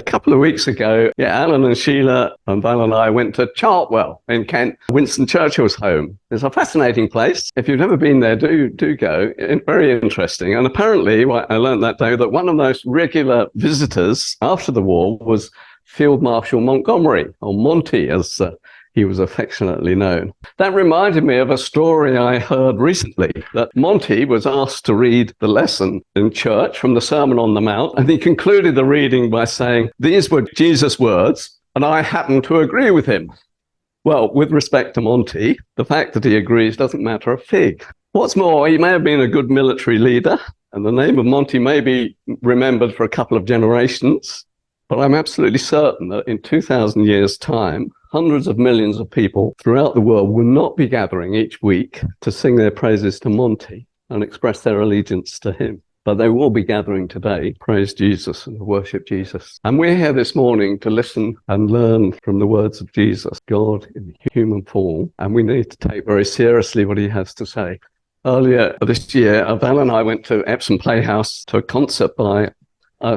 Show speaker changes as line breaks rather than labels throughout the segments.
couple of weeks ago, Alan and Sheila and Val and I went to Chartwell in Kent, Winston Churchill's home. It's a fascinating place. If you've never been there, do go. Very interesting. And apparently, I learned that day that one of the most regular visitors after the war was Field Marshal Montgomery, or Monty, as he was affectionately known. That reminded me of a story I heard recently, that Monty was asked to read the lesson in church from the Sermon on the Mount, and he concluded the reading by saying, "These were Jesus' words, and I happen to agree with him." Well, with respect to Monty, the fact that he agrees doesn't matter a fig. What's more, he may have been a good military leader, and the name of Monty may be remembered for a couple of generations, but I'm absolutely certain that in 2,000 years' time, hundreds of millions of people throughout the world will not be gathering each week to sing their praises to Monty and express their allegiance to him. But they will be gathering today, praise Jesus and worship Jesus. And we're here this morning to listen and learn from the words of Jesus, God in human form, and we need to take very seriously what he has to say. Earlier this year, Val and I went to Epsom Playhouse to a concert by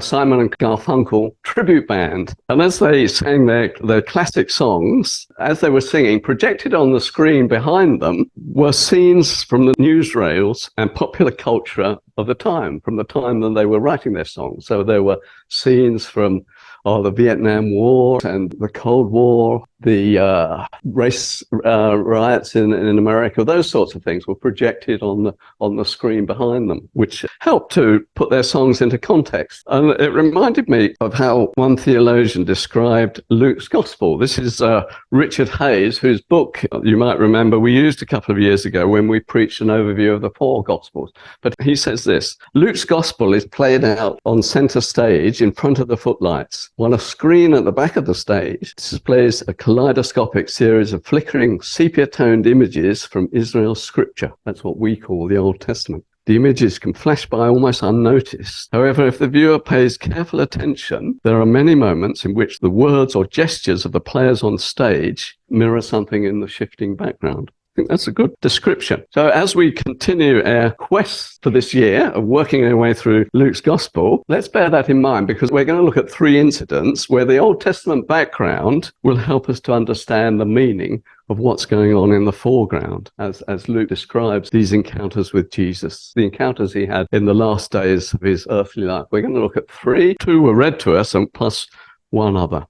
Simon and Garfunkel tribute band. And as they sang their classic songs, as they were singing, projected on the screen behind them were scenes from the newsreels and popular culture of the time, from the time that they were writing their songs. So there were scenes from the Vietnam War and the Cold War, the race riots in America. Those sorts of things were projected on the screen behind them, which helped to put their songs into context. And it reminded me of how one theologian described Luke's gospel. This is Richard Hayes, whose book you might remember we used a couple of years ago when we preached an overview of the four gospels. But he says this: Luke's gospel is played out on center stage in front of the footlights, while a screen at the back of the stage displays a kaleidoscopic series of flickering sepia-toned images from Israel's scripture. That's what we call the Old Testament. The images can flash by almost unnoticed. However, if the viewer pays careful attention, there are many moments in which the words or gestures of the players on stage mirror something in the shifting background. I think that's a good description. So as we continue our quest for this year of working our way through Luke's gospel, let's bear that in mind, because we're going to look at three incidents where the Old Testament background will help us to understand the meaning of what's going on in the foreground as Luke describes these encounters with Jesus, the encounters he had in the last days of his earthly life. We're going to look at three. Two were read to us and plus one other.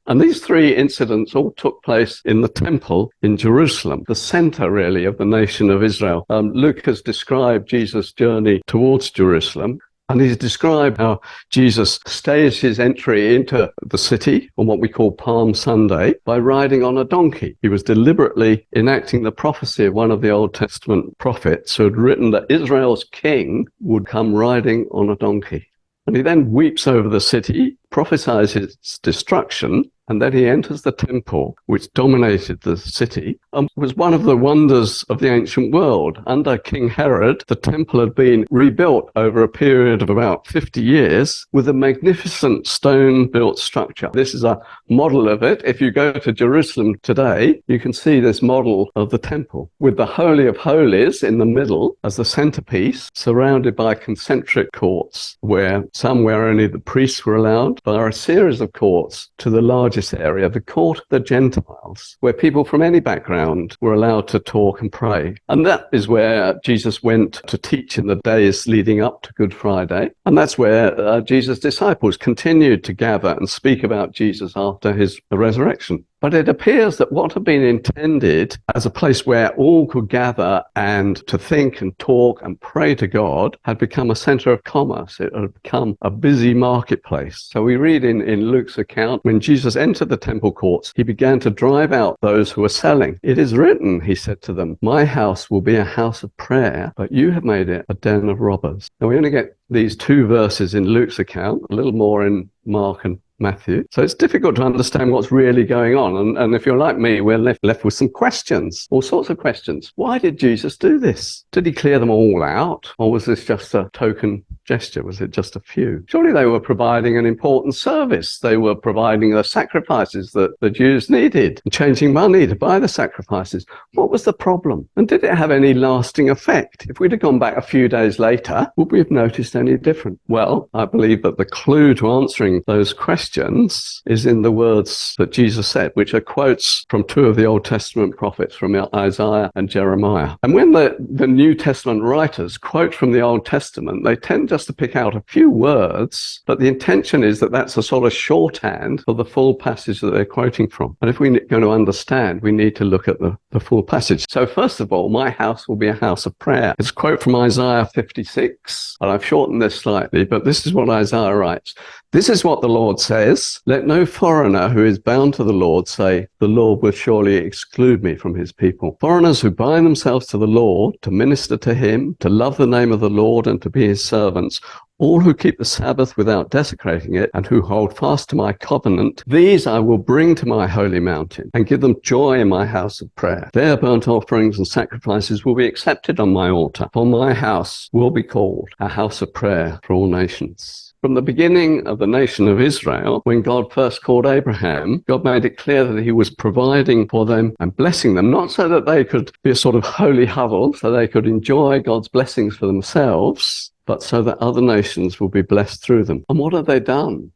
And these three incidents all took place in the temple in Jerusalem, the center, really, of the nation of Israel. Luke has described Jesus' journey towards Jerusalem, and he's described how Jesus staged his entry into the city on what we call Palm Sunday by riding on a donkey. He was deliberately enacting the prophecy of one of the Old Testament prophets who had written that Israel's king would come riding on a donkey. And he then weeps over the city, prophesies its destruction, and then he enters the temple, which dominated the city, and was one of the wonders of the ancient world. Under King Herod, the temple had been rebuilt over a period of about 50 years with a magnificent stone-built structure. This is a model of it. If you go to Jerusalem today, you can see this model of the temple, with the Holy of Holies in the middle as the centerpiece, surrounded by concentric courts, where only the priests were allowed. There are a series of courts to the largest area, the court of the Gentiles, where people from any background were allowed to talk and pray. And that is where Jesus went to teach in the days leading up to Good Friday. And that's where Jesus' disciples continued to gather and speak about Jesus after his resurrection. But it appears that what had been intended as a place where all could gather and to think and talk and pray to God had become a center of commerce. It had become a busy marketplace. So we read in Luke's account, when Jesus entered the temple courts, he began to drive out those who were selling. "It is written," he said to them, "My house will be a house of prayer, but you have made it a den of robbers." Now we only get these two verses in Luke's account, a little more in Mark and Matthew. So it's difficult to understand what's really going on. And if you're like me, we're left with some questions, all sorts of questions. Why did Jesus do this? Did he clear them all out? Or was this just a token gesture? Was it just a few? Surely they were providing an important service. They were providing the sacrifices that the Jews needed, and changing money to buy the sacrifices. What was the problem? And did it have any lasting effect? If we'd have gone back a few days later, would we have noticed any different? Well, I believe that the clue to answering those questions is in the words that Jesus said, which are quotes from two of the Old Testament prophets, from Isaiah and Jeremiah. And when the New Testament writers quote from the Old Testament, they tend just to pick out a few words, but the intention is that that's a sort of shorthand for the full passage that they're quoting from. And if we're going to understand, we need to look at the full passage. So first of all, my house will be a house of prayer. It's a quote from Isaiah 56, and I've shortened this slightly, but this is what Isaiah writes. This is what the Lord says. Let no foreigner who is bound to the Lord say, the Lord will surely exclude me from his people. Foreigners who bind themselves to the Lord, to minister to him, to love the name of the Lord and to be his servants, all who keep the Sabbath without desecrating it and who hold fast to my covenant, these I will bring to my holy mountain and give them joy in my house of prayer. Their burnt offerings and sacrifices will be accepted on my altar, for my house will be called a house of prayer for all nations. From the beginning of the nation of Israel, when God first called Abraham, God made it clear that he was providing for them and blessing them, not so that they could be a sort of holy huddle, so they could enjoy God's blessings for themselves, but so that other nations will be blessed through them. And what have they done?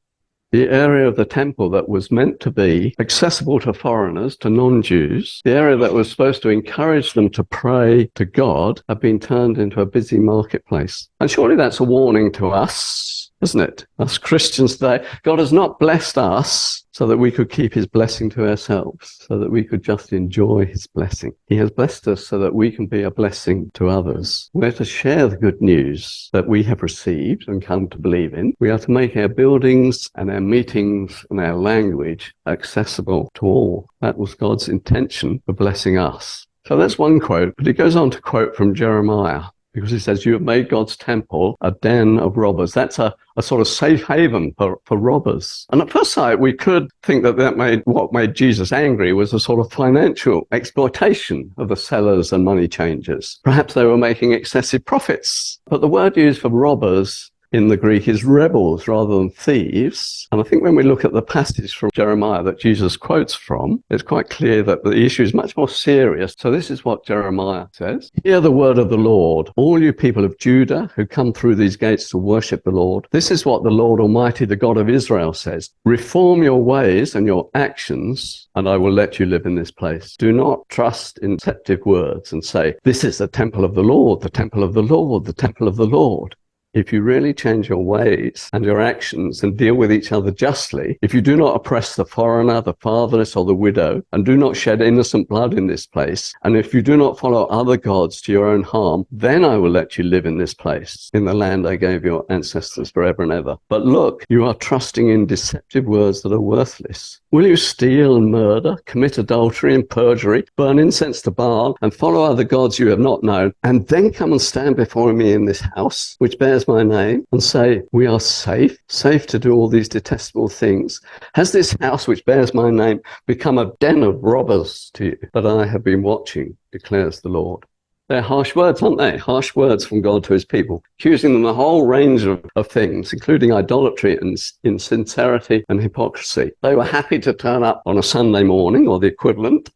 The area of the temple that was meant to be accessible to foreigners, to non-Jews, the area that was supposed to encourage them to pray to God, have been turned into a busy marketplace. And surely that's a warning to us, isn't it? Us Christians today. God has not blessed us so that we could keep his blessing to ourselves, so that we could just enjoy his blessing. He has blessed us so that we can be a blessing to others. We're to share the good news that we have received and come to believe in. We are to make our buildings and our meetings and our language accessible to all. That was God's intention for blessing us. So that's one quote, but he goes on to quote from Jeremiah, because he says, you have made God's temple a den of robbers. That's a sort of safe haven for robbers. And at first sight, we could think that what made Jesus angry was a sort of financial exploitation of the sellers and money changers. Perhaps they were making excessive profits. But the word used for robbers in the Greek is rebels rather than thieves. And I think when we look at the passage from Jeremiah that Jesus quotes from, it's quite clear that the issue is much more serious. So this is what Jeremiah says. Hear the word of the Lord, all you people of Judah who come through these gates to worship the Lord. This is what the Lord Almighty, the God of Israel, says. Reform your ways and your actions, and I will let you live in this place. Do not trust in deceptive words and say, this is the temple of the Lord, the temple of the Lord, the temple of the Lord. If you really change your ways and your actions and deal with each other justly, if you do not oppress the foreigner, the fatherless, or the widow, and do not shed innocent blood in this place, and if you do not follow other gods to your own harm, then I will let you live in this place, in the land I gave your ancestors forever and ever. But look, you are trusting in deceptive words that are worthless. Will you steal and murder, commit adultery and perjury, burn incense to Baal, and follow other gods you have not known, and then come and stand before me in this house, which bears my name, and say, we are safe to do all these detestable things? Has this house which bears my name become a den of robbers to you? But I have been watching, declares the Lord. They're harsh words, aren't they? Harsh words from God to his people, accusing them of a whole range of things, including idolatry and insincerity and hypocrisy. They were happy to turn up on a Sunday morning, or the equivalent,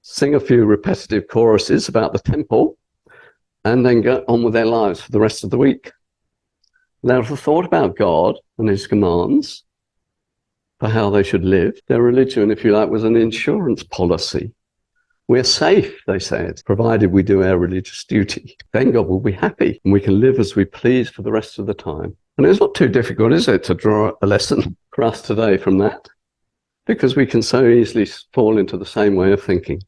sing a few repetitive choruses about the temple, and then go on with their lives for the rest of the week. They have thought about God and his commands for how they should live. Their religion, if you like, was an insurance policy. We're safe, they said, provided we do our religious duty. Then God will be happy and we can live as we please for the rest of the time. And it's not too difficult, is it, to draw a lesson for us today from that? Because we can so easily fall into the same way of thinking.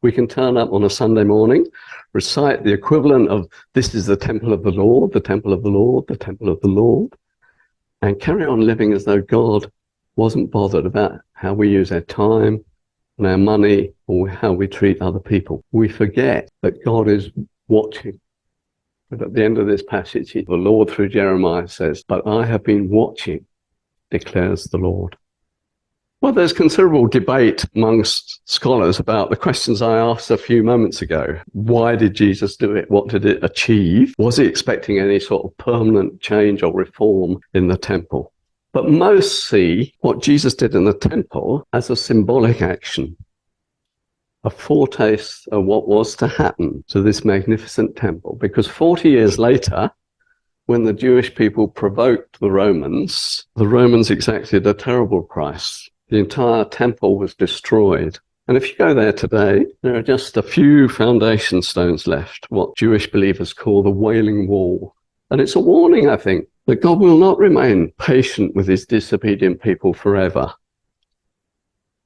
We can turn up on a Sunday morning, recite the equivalent of, this is the temple of the Lord, the temple of the Lord, the temple of the Lord, and carry on living as though God wasn't bothered about how we use our time and our money or how we treat other people. We forget that God is watching. But at the end of this passage, the Lord through Jeremiah says, but I have been watching, declares the Lord. Well, there's considerable debate amongst scholars about the questions I asked a few moments ago. Why did Jesus do it? What did it achieve? Was he expecting any sort of permanent change or reform in the temple? But most see what Jesus did in the temple as a symbolic action, a foretaste of what was to happen to this magnificent temple. Because 40 years later, when the Jewish people provoked the Romans exacted a terrible price. The entire temple was destroyed. And if you go there today, there are just a few foundation stones left, what Jewish believers call the Wailing Wall. And it's a warning, I think, that God will not remain patient with his disobedient people forever.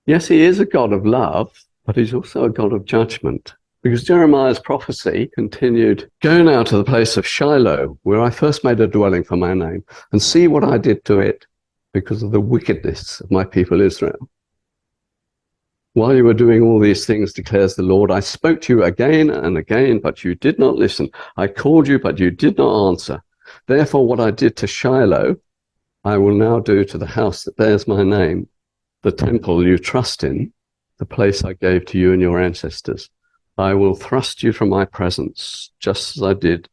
Yes, he is a God of love, but he's also a God of judgment. Because Jeremiah's prophecy continued, "Go now to the place of Shiloh, where I first made a dwelling for my name, and see what I did to it, because of the wickedness of my people Israel. While you were doing all these things, declares the Lord, I spoke to you again and again, but you did not listen. I called you, but you did not answer. Therefore, what I did to Shiloh, I will now do to the house that bears my name, the temple you trust in, the place I gave to you and your ancestors. I will thrust you from my presence, just as I did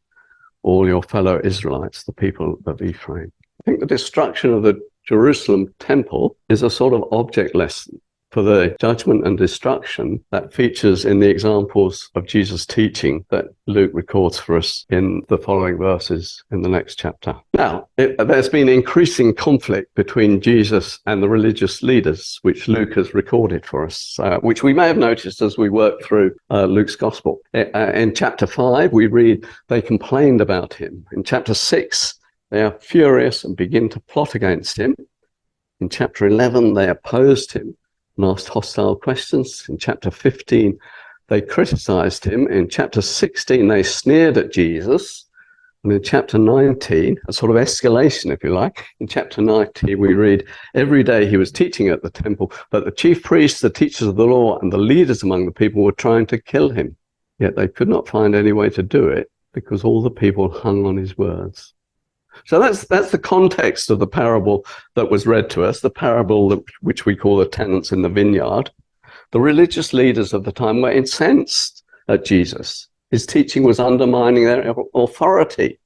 all your fellow Israelites, the people of Ephraim." I think the destruction of the Jerusalem temple is a sort of object lesson for the judgment and destruction that features in the examples of Jesus' teaching that Luke records for us in the following verses in the next chapter. Now, there's been increasing conflict between Jesus and the religious leaders, which Luke has recorded for us, which we may have noticed as we work through Luke's gospel. In chapter 5, we read they complained about him. In chapter 6, they are furious and begin to plot against him. In chapter 11, they opposed him and asked hostile questions. In chapter 15, they criticized him. In chapter 16, they sneered at Jesus. And in chapter 19, a sort of escalation, if you like, in chapter 19, we read, every day he was teaching at the temple, but the chief priests, the teachers of the law, and the leaders among the people were trying to kill him. Yet they could not find any way to do it because all the people hung on his words. So that's the context of the parable that was read to us, the parable which we call the tenants in the vineyard. The religious leaders of the time were incensed at Jesus. His teaching was undermining their authority.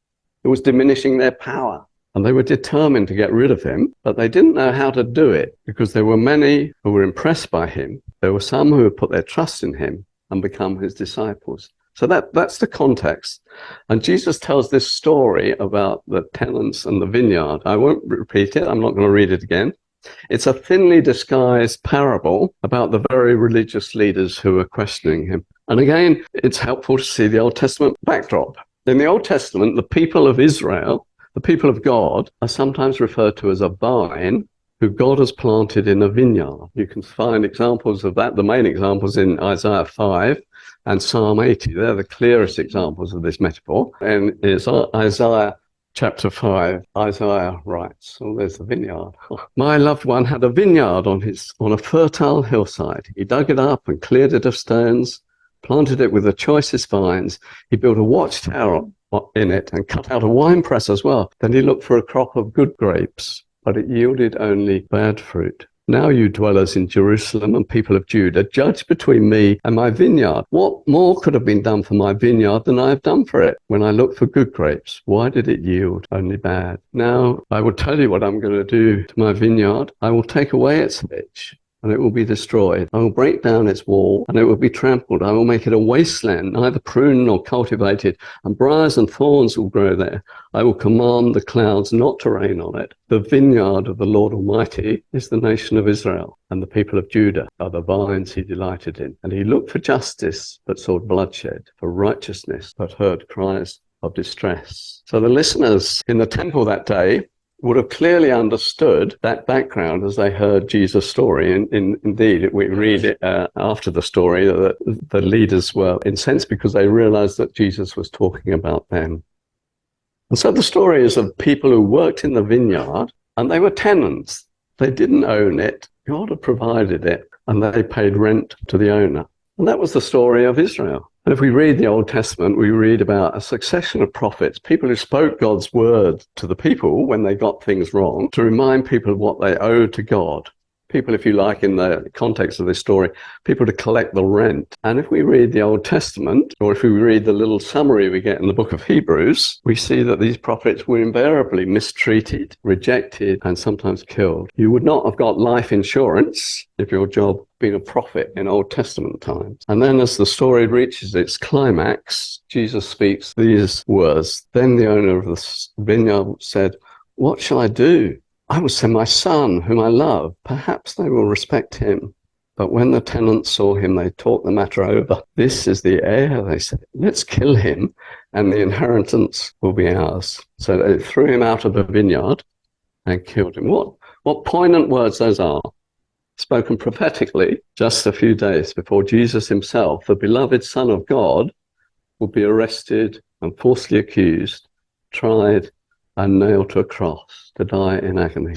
It was diminishing their power. And they were determined to get rid of him, but they didn't know how to do it because there were many who were impressed by him. There were some who had put their trust in him and become his disciples. So that's the context. And Jesus tells this story about the tenants and the vineyard. I won't repeat it. I'm not going to read it again. It's a thinly disguised parable about the very religious leaders who are questioning him. And again, it's helpful to see the Old Testament backdrop. In the Old Testament, the people of Israel, the people of God, are sometimes referred to as a vine who God has planted in a vineyard. You can find examples of that, the main examples in Isaiah 5 and Psalm 80. They're the clearest examples of this metaphor. And it's Isaiah chapter 5. Isaiah writes, oh, there's the vineyard. My loved one had a vineyard on a fertile hillside. He dug it up and cleared it of stones, planted it with the choicest vines. He built a watchtower in it and cut out a winepress as well. Then he looked for a crop of good grapes, but it yielded only bad fruit. Now you dwellers in Jerusalem and people of Judah, judge between me and my vineyard. What more could have been done for my vineyard than I have done for it? When I looked for good grapes, why did it yield only bad? Now I will tell you what I'm going to do to my vineyard. I will take away its hedge, and it will be destroyed. I will break down its wall, and it will be trampled. I will make it a wasteland, neither pruned nor cultivated, and briars and thorns will grow there. I will command the clouds not to rain on it. The vineyard of the Lord Almighty is the nation of Israel, and the people of Judah are the vines he delighted in. And he looked for justice, but saw bloodshed, for righteousness, but heard cries of distress. So the listeners in the temple that day would have clearly understood that background as they heard Jesus' story. And indeed, we read it after the story that the leaders were incensed because they realized that Jesus was talking about them. And so the story is of people who worked in the vineyard, and they were tenants. They didn't own it. God had provided it, and they paid rent to the owner. And that was the story of Israel. And if we read the Old Testament, we read about a succession of prophets, people who spoke God's word to the people when they got things wrong, to remind people of what they owed to God. people, if you like, in the context of this story, people to collect the rent. And if we read the Old Testament, or if we read the little summary we get in the book of Hebrews, we see that these prophets were invariably mistreated, rejected, and sometimes killed. You would not have got life insurance if your job had been a prophet in Old Testament times. And then as the story reaches its climax, Jesus speaks these words. Then the owner of the vineyard said, "What shall I do? I will send my son, whom I love. Perhaps they will respect him." But when the tenants saw him, they talked the matter over. "This is the heir," they said. "Let's kill him, and the inheritance will be ours." So they threw him out of the vineyard and killed him. What poignant words those are, spoken prophetically just a few days before Jesus himself, the beloved Son of God, would be arrested and falsely accused, tried, and nailed to a cross to die in agony.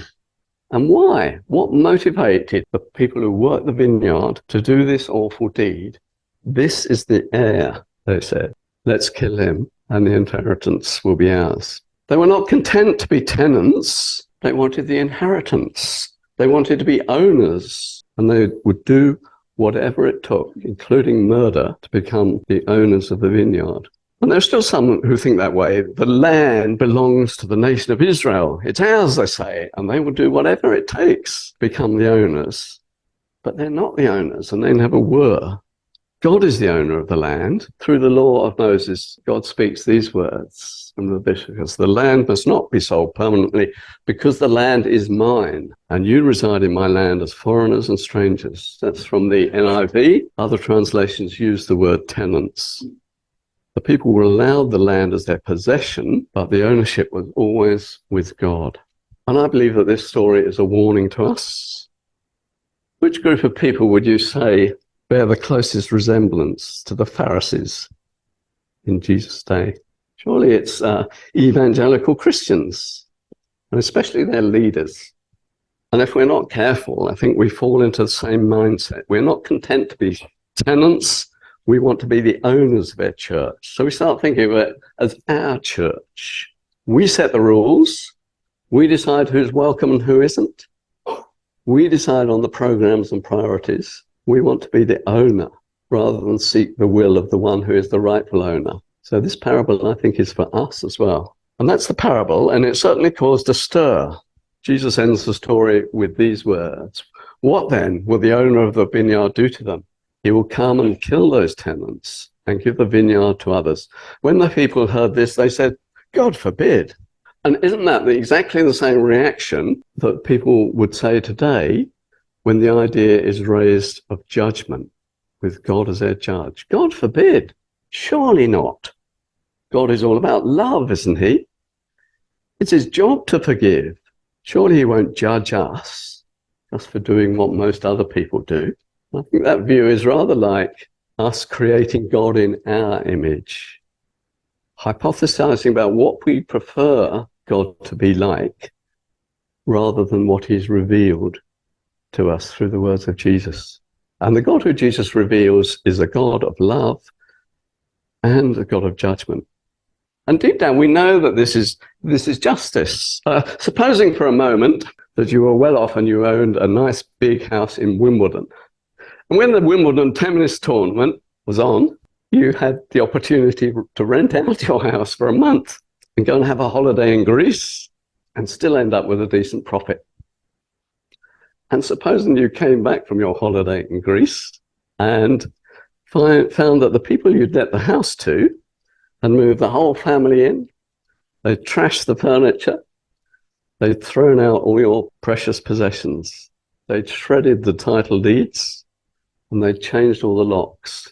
And why? What motivated the people who worked the vineyard to do this awful deed? "This is the heir," they said. "Let's kill him, and the inheritance will be ours." They were not content to be tenants. They wanted the inheritance. They wanted to be owners, and they would do whatever it took, including murder, to become the owners of the vineyard. And there's still some who think that way. The land belongs to the nation of Israel. It's ours, they say, and they will do whatever it takes to become the owners. But they're not the owners, and they never were. God is the owner of the land. Through the law of Moses, God speaks these words from Leviticus: "The land must not be sold permanently, because the land is mine, and you reside in my land as foreigners and strangers." That's from the NIV. Other translations use the word tenants. The people were allowed the land as their possession, but the ownership was always with God. And I believe that this story is a warning to us. Which group of people would you say bear the closest resemblance to the Pharisees in Jesus' day? Surely it's evangelical Christians, and especially their leaders. And if we're not careful, I think we fall into the same mindset. We're not content to be tenants. We want to be the owners of our church. So we start thinking of it as our church. We set the rules. We decide who's welcome and who isn't. We decide on the programs and priorities. We want to be the owner rather than seek the will of the one who is the rightful owner. So this parable, I think, is for us as well. And that's the parable, and it certainly caused a stir. Jesus ends the story with these words: "What then will the owner of the vineyard do to them? He will come and kill those tenants and give the vineyard to others." When the people heard this, they said, "God forbid." And isn't that exactly the same reaction that people would say today when the idea is raised of judgment with God as their judge? God forbid. Surely not. God is all about love, isn't he? It's his job to forgive. Surely he won't judge us just for doing what most other people do. I think that view is rather like us creating God in our image, hypothesizing about what we prefer God to be like, rather than what he's revealed to us through the words of Jesus. And the God who Jesus reveals is a God of love and a God of judgment. And deep down, we know that this is justice. Supposing for a moment that you were well off and you owned a nice big house in Wimbledon. And when the Wimbledon tennis tournament was on, you had the opportunity to rent out your house for a month and go and have a holiday in Greece and still end up with a decent profit. And supposing you came back from your holiday in Greece and found that the people you'd let the house to had moved the whole family in, they'd trashed the furniture, they'd thrown out all your precious possessions, they'd shredded the title deeds, and they changed all the locks.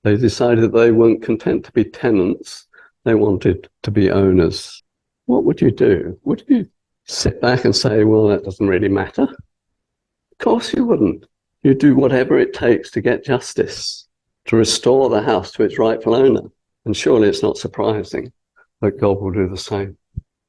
They decided that they weren't content to be tenants, they wanted to be owners. What would you do? Would you sit back and say, well, that doesn't really matter? Of course you wouldn't. You'd do whatever it takes to get justice, to restore the house to its rightful owner. And surely it's not surprising that God will do the same.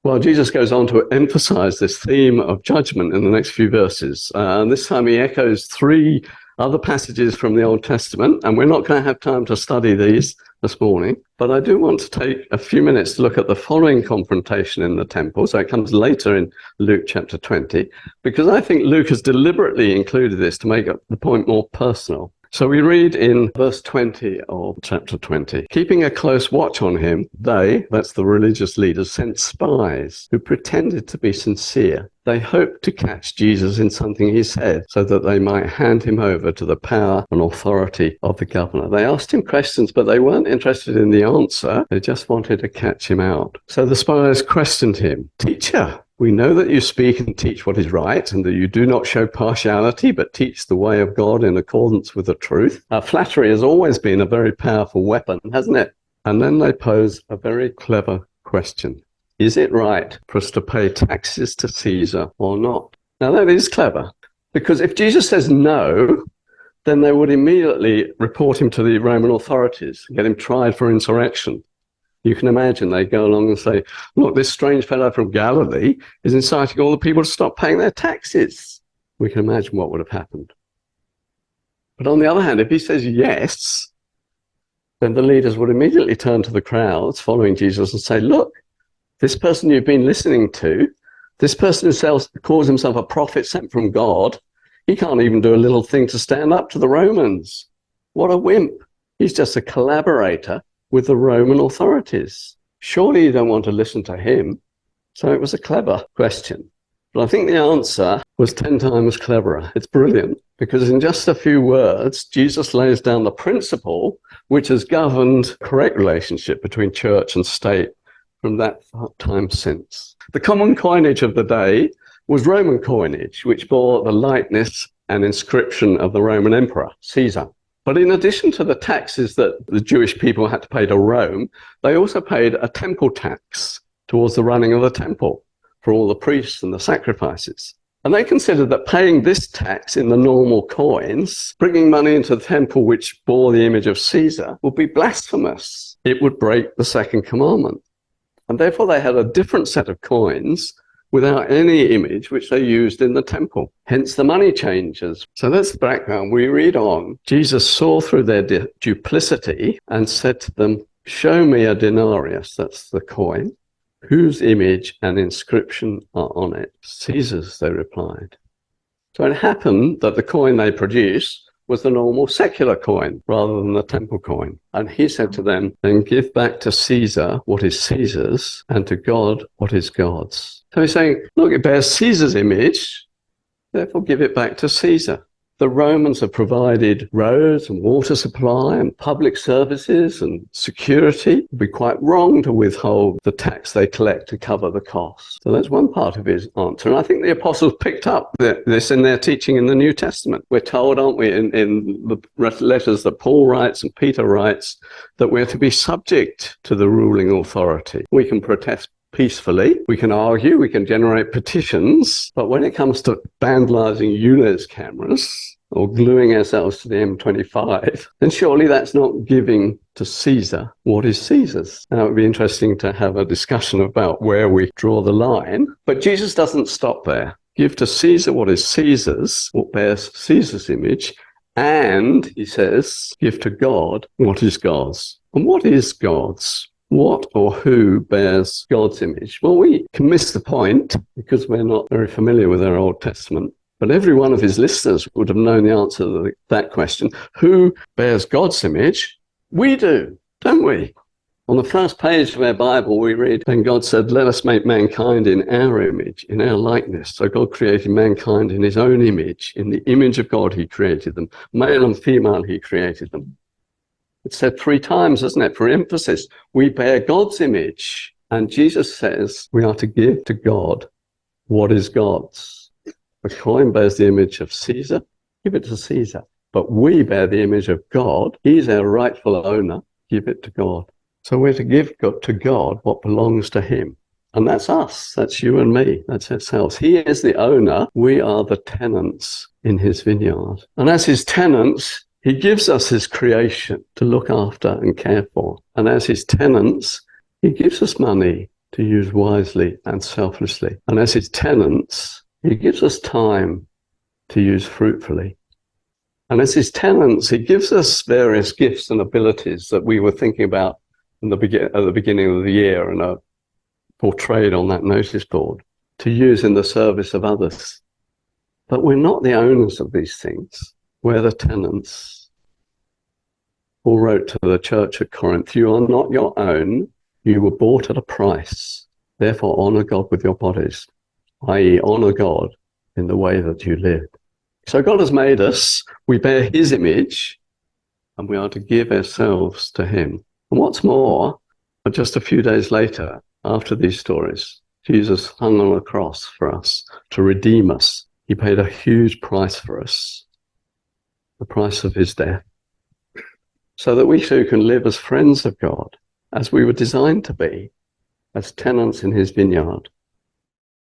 Well, Jesus goes on to emphasize this theme of judgment in the next few verses. And this time he echoes three other passages from the Old Testament, and we're not going to have time to study these this morning, but I do want to take a few minutes to look at the following confrontation in the temple. So it comes later in Luke chapter 20, because I think Luke has deliberately included this to make the point more personal. So we read in verse 20 of chapter 20, keeping a close watch on him, they, that's the religious leaders, sent spies who pretended to be sincere. They hoped to catch Jesus in something he said so that they might hand him over to the power and authority of the governor. They asked him questions, but they weren't interested in the answer. They just wanted to catch him out. So the spies questioned him, "Teacher, we know that you speak and teach what is right, and that you do not show partiality, but teach the way of God in accordance with the truth." Flattery has always been a very powerful weapon, hasn't it? And then they pose a very clever question. Is it right for us to pay taxes to Caesar or not? Now that is clever, because if Jesus says no, then they would immediately report him to the Roman authorities and get him tried for insurrection. You can imagine they go along and say, look, this strange fellow from Galilee is inciting all the people to stop paying their taxes. We can imagine what would have happened. But on the other hand, if he says yes, then the leaders would immediately turn to the crowds following Jesus and say, look, this person you've been listening to, this person who calls himself a prophet sent from God, he can't even do a little thing to stand up to the Romans. What a wimp. He's just a collaborator with the Roman authorities. Surely you don't want to listen to him. So it was a clever question. But I think the answer was 10 times cleverer. It's brilliant, because in just a few words, Jesus lays down the principle which has governed correct relationship between church and state from that time since. The common coinage of the day was Roman coinage, which bore the likeness and inscription of the Roman emperor, Caesar. But in addition to the taxes that the Jewish people had to pay to Rome, they also paid a temple tax towards the running of the temple for all the priests and the sacrifices. And they considered that paying this tax in the normal coins, bringing money into the temple which bore the image of Caesar, would be blasphemous. It would break the second commandment. And therefore they had a different set of coins without any image which they used in the temple. Hence the money changers. So that's the background. We read on. Jesus saw through their duplicity and said to them, "Show me a denarius," that's the coin, "whose image and inscription are on it." "Caesar's," they replied. So it happened that the coin they produced was the normal secular coin rather than the temple coin. And he said to them, "Then give back to Caesar what is Caesar's, and to God what is God's." So he's saying, look, it bears Caesar's image, therefore give it back to Caesar. The Romans have provided roads and water supply and public services and security. It would be quite wrong to withhold the tax they collect to cover the cost. So that's one part of his answer. And I think the apostles picked up this in their teaching in the New Testament. We're told, aren't we, in the letters that Paul writes and Peter writes, that we're to be subject to the ruling authority. We can protest peacefully, we can argue, we can generate petitions, but when it comes to vandalizing ULEZ cameras or gluing ourselves to the M25, then surely that's not giving to Caesar what is Caesar's. Now, it would be interesting to have a discussion about where we draw the line, but Jesus doesn't stop there. Give to Caesar what is Caesar's, what bears Caesar's image, and, he says, give to God what is God's. And what is God's? What or who bears God's image? Well, we can miss the point because we're not very familiar with our Old Testament. But every one of his listeners would have known the answer to that question. Who bears God's image? We do, don't we? On the first page of our Bible, we read, "Then God said, let us make mankind in our image, in our likeness." So God created mankind in his own image. In the image of God, he created them. Male and female, he created them. It's said 3 times, isn't it? For emphasis, we bear God's image. And Jesus says we are to give to God what is God's. The coin bears the image of Caesar, give it to Caesar. But we bear the image of God. He's our rightful owner, give it to God. So we're to give to God what belongs to him. And that's us, that's you and me, that's ourselves. He is the owner, we are the tenants in his vineyard. And as his tenants, he gives us his creation to look after and care for. And as his tenants, he gives us money to use wisely and selflessly. And as his tenants, he gives us time to use fruitfully. And as his tenants, he gives us various gifts and abilities that we were thinking about at the beginning of the year and are portrayed on that notice board to use in the service of others. But we're not the owners of these things. We're the tenants. Paul wrote to the church at Corinth, you are not your own. You were bought at a price. Therefore, honor God with your bodies, i.e. honor God in the way that you live. So God has made us, we bear his image, and we are to give ourselves to him. And what's more, just a few days later, after these stories, Jesus hung on a cross for us to redeem us. He paid a huge price for us, the price of his death, so that we too can live as friends of God, as we were designed to be, as tenants in his vineyard,